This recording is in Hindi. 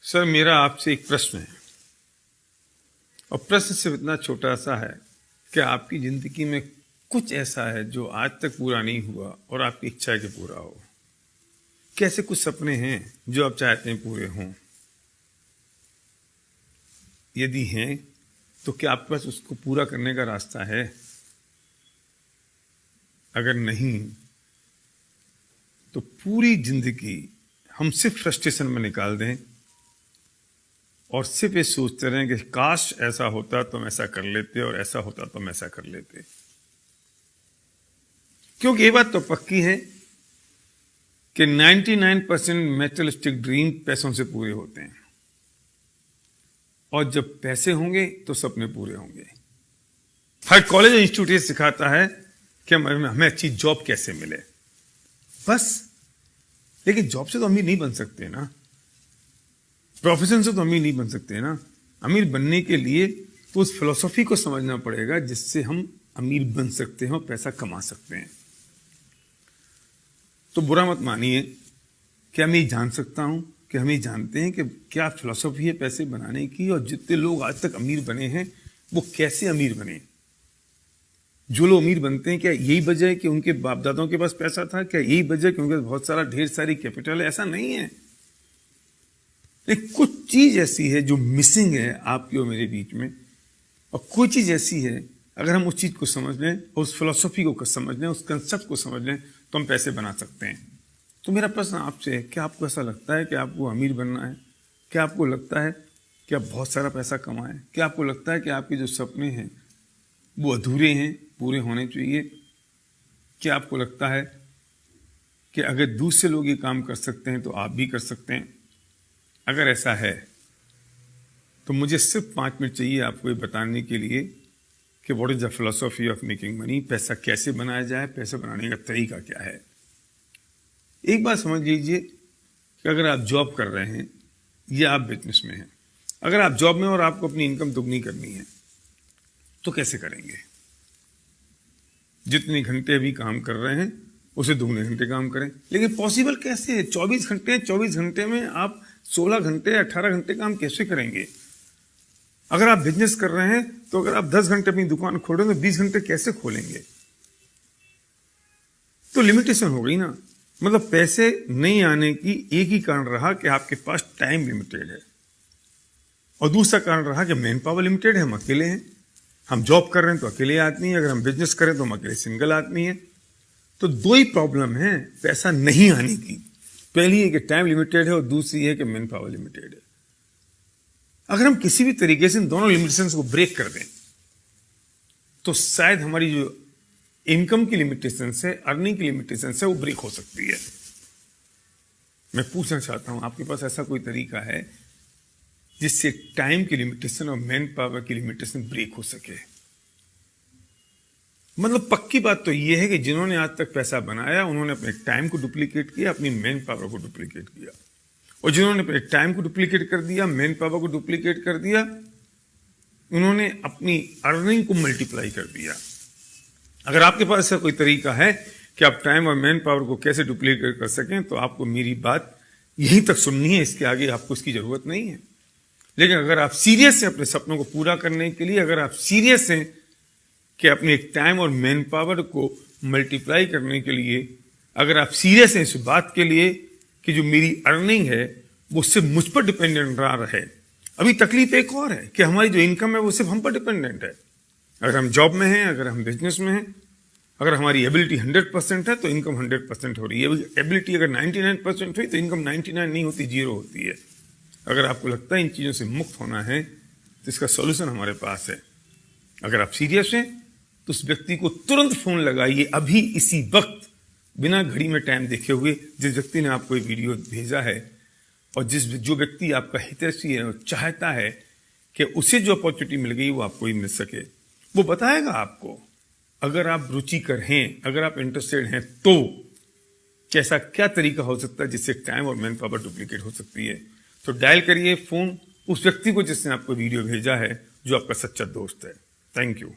सर, मेरा आपसे एक प्रश्न है और प्रश्न सिर्फ इतना छोटा सा है कि आपकी जिंदगी में कुछ ऐसा है जो आज तक पूरा नहीं हुआ और आपकी इच्छा है कि पूरा हो। कैसे कुछ सपने हैं जो आप चाहते हैं पूरे हों? यदि हैं तो क्या आपके पास उसको पूरा करने का रास्ता है? अगर नहीं तो पूरी जिंदगी हम सिर्फ फ्रस्ट्रेशन में निकाल दें और सिर्फ ये सोचते रहें कि काश ऐसा होता तो हम ऐसा कर लेते और ऐसा होता तो हम ऐसा कर लेते। क्योंकि ये बात तो पक्की है कि 99% मैटेरियलिस्टिक ड्रीम पैसों से पूरे होते हैं और जब पैसे होंगे तो सपने पूरे होंगे। हर कॉलेज इंस्टीट्यूट ये सिखाता है कि हमें अच्छी जॉब कैसे मिले, बस। लेकिन जॉब से तो अमीर नहीं बन सकते ना, प्रोफेशन से तो अमीर नहीं बन सकते ना। अमीर बनने के लिए तो उस फिलॉसफी को समझना पड़ेगा जिससे हम अमीर बन सकते हैं और पैसा कमा सकते हैं। तो बुरा मत मानिए कि मैं जान सकता हूं कि हम ये जानते हैं कि क्या फिलॉसफी है पैसे बनाने की, और जितने लोग आज तक अमीर बने हैं वो कैसे अमीर बने। जो लोग अमीर बनते हैं, क्या यही वजह है कि उनके बाप दादाओं के पास पैसा था? क्या यही वजह है कि उनके पास बहुत सारा ढेर सारी कैपिटल है? ऐसा नहीं है। लेकिन कुछ चीज ऐसी है जो मिसिंग है आपकी और मेरे बीच में, और कोई चीज ऐसी है अगर हम उस चीज को समझ लें और उस फिलॉसफी को समझ लें, उस कंसेप्ट को समझ लें तो हम पैसे बना सकते हैं। तो मेरा प्रश्न आपसे है, क्या आपको ऐसा लगता है कि आपको अमीर बनना है? क्या आपको लगता है कि आप बहुत सारा पैसा कमाएं? क्या आपको लगता है कि आपके जो सपने हैं वो अधूरे हैं, पूरे होने चाहिए? क्या आपको लगता है कि अगर दूसरे लोग ये काम कर सकते हैं तो आप भी कर सकते हैं? अगर ऐसा है तो मुझे सिर्फ 5 मिनट चाहिए आपको ये बताने के लिए कि what is the philosophy of making money. पैसा कैसे बनाया जाए, पैसा बनाने का तरीका क्या है। एक बात समझ लीजिए कि अगर आप जॉब कर रहे हैं या आप बिजनेस में हैं, अगर आप जॉब में और आपको अपनी इनकम दुगनी करनी है तो कैसे करेंगे? जितने घंटे अभी काम कर रहे हैं उसे दुगने घंटे काम करें। लेकिन पॉसिबल कैसे है? 24 घंटे हैं, 24 घंटे में आप 16 घंटे 18 घंटे काम कैसे करेंगे? अगर आप बिजनेस कर रहे हैं तो अगर आप 10 घंटे अपनी दुकान खोल रहे हैं तो 20 घंटे कैसे खोलेंगे? तो लिमिटेशन हो गई ना। मतलब पैसे नहीं आने की एक ही कारण रहा कि आपके पास टाइम लिमिटेड है, और दूसरा कारण रहा कि मैन पावर लिमिटेड है, हम अकेले हैं। हम जॉब कर रहे हैं तो अकेले आदमी है, अगर हम बिजनेस करें तो हम अकेले सिंगल आदमी है। तो दो ही प्रॉब्लम है पैसा नहीं आने की। पहली है कि टाइम लिमिटेड है और दूसरी है कि मैन पावर लिमिटेड है। अगर हम किसी भी तरीके से इन दोनों लिमिटेशंस को ब्रेक कर दें तो शायद हमारी जो इनकम की लिमिटेशंस है, अर्निंग की लिमिटेशंस है, वो ब्रेक हो सकती है। मैं पूछना चाहता हूं, आपके पास ऐसा कोई तरीका है जिससे टाइम की लिमिटेशन और मैन पावर की लिमिटेशन ब्रेक हो सके? मतलब पक्की बात तो यह है कि जिन्होंने आज तक पैसा बनाया उन्होंने अपने टाइम को डुप्लीकेट किया, अपनी मैन पावर को डुप्लीकेट किया, और जिन्होंने अपने टाइम को डुप्लीकेट कर दिया, मैन पावर को डुप्लीकेट कर दिया, उन्होंने अपनी अर्निंग को मल्टीप्लाई कर दिया। अगर आपके पास ऐसा कोई तरीका है कि आप टाइम और मैन पावर को कैसे डुप्लीकेट कर सकें तो आपको मेरी बात यहीं तक सुननी है, इसके आगे आपको इसकी जरूरत नहीं है। लेकिन अगर आप सीरियस हैं अपने सपनों को पूरा करने के लिए, अगर आप सीरियस हैं कि अपने टाइम और मैन पावर को मल्टीप्लाई करने के लिए, अगर आप सीरियस हैं इस बात के लिए कि जो मेरी अर्निंग है वो सिर्फ मुझ पर डिपेंडेंट ना रहे। अभी तकलीफ एक और है कि हमारी जो इनकम है वो सिर्फ हम पर डिपेंडेंट है। अगर हम जॉब में हैं, अगर हम बिजनेस में हैं, अगर हमारी एबिलिटी 100% है तो इनकम 100% हो रही है। एबिलिटी अगर 99% हुई तो इनकम 99 नहीं होती, 0 होती है। अगर आपको लगता है इन चीज़ों से मुक्त होना है तो इसका सॉल्यूशन हमारे पास है। अगर आप सीरियस हैं तो उस व्यक्ति को तुरंत फोन लगाइए, अभी इसी वक्त, बिना घड़ी में टाइम देखे हुए, जिस व्यक्ति ने आपको ये वीडियो भेजा है, और जो व्यक्ति आपका हितैषी है और चाहता है कि उसे जो अपॉर्चुनिटी मिल गई वो आपको ही मिल सके, वो बताएगा आपको। अगर आप रुचिकर हैं, अगर आप इंटरेस्टेड हैं तो कैसा क्या तरीका हो सकता है जिससे टाइम और मैन पावर डुप्लीकेट हो सकती है। तो डायल करिए फोन उस व्यक्ति को जिसने आपको वीडियो भेजा है, जो आपका सच्चा दोस्त है। Thank you.